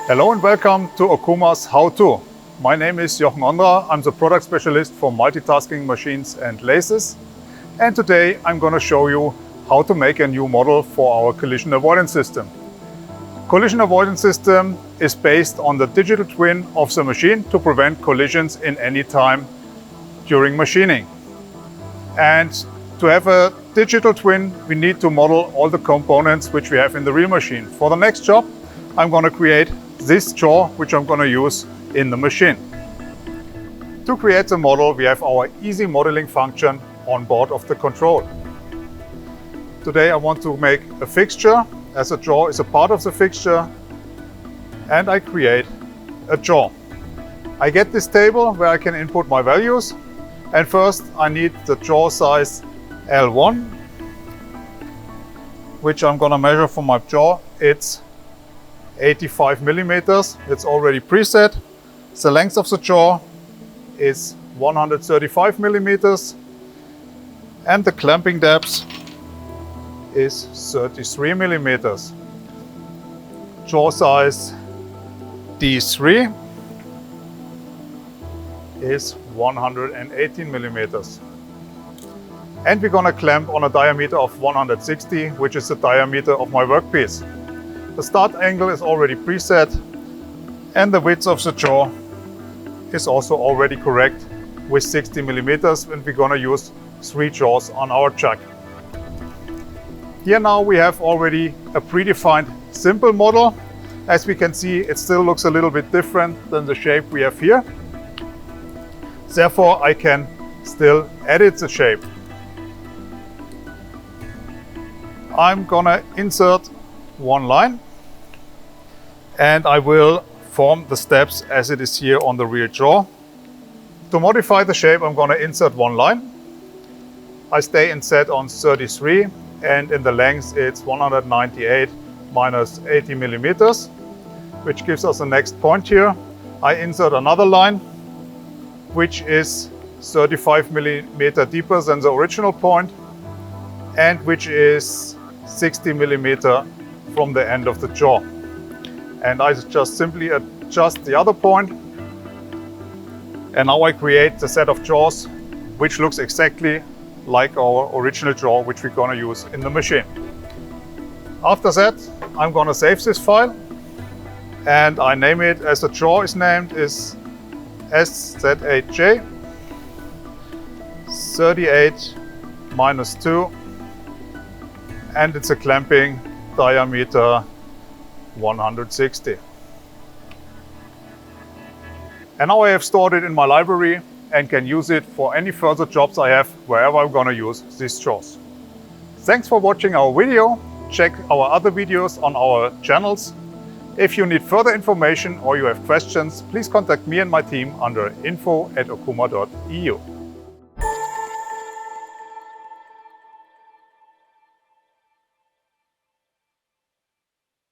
Hello and welcome to Okuma's HOWTO. My name is Jochen Ondra. I'm the product specialist for multitasking machines and lasers. And today I'm going to show you how to make a new model for our collision avoidance system. Collision avoidance system is based on the digital twin of the machine to prevent collisions in any time during machining. And to have a digital twin, we need to model all the components which we have in the real machine. For the next job, I'm going to create this jaw, which I'm going to use in the machine. To create the model, we have our easy modeling function on board of the control. Today I want to make a fixture, as a jaw is a part of the fixture, and I create a jaw. I get this table where I can input my values, and first I need the jaw size L1, which I'm going to measure for my jaw. It's 85 millimeters. It's already preset. The length of the jaw is 135 millimeters, and the clamping depth is 33 millimeters. Jaw size D3 is 118 millimeters. And we're going to clamp on a diameter of 160, which is the diameter of my workpiece. The start angle is already preset, and the width of the jaw is also already correct with 60 millimeters, and we're going to use 3 jaws on our chuck. Here now we have already a predefined simple model. As we can see, it still looks a little bit different than the shape we have here. Therefore, I can still edit the shape. I'm going to insert one line, and I will form the steps as it is here on the real jaw. To modify the shape, I'm going to insert one line. I stay in set on 33, and in the length it's 198 minus 80 millimeters, which gives us the next point here. I insert another line, which is 35 millimeter deeper than the original point, and which is 60 millimeter from the end of the jaw. And I just simply adjust the other point, and now I create the set of jaws which looks exactly like our original jaw, which we're going to use in the machine. After that, I'm going to save this file, and I name it as the jaw is named is SZ8J 38 minus 2, and it's a clamping diameter 160. And now I have stored it in my library and can use it for any further jobs I have wherever I'm going to use these jaws. Thanks for watching our video. Check our other videos on our channels. If you need further information or you have questions, please contact me and my team under info@okuma.eu.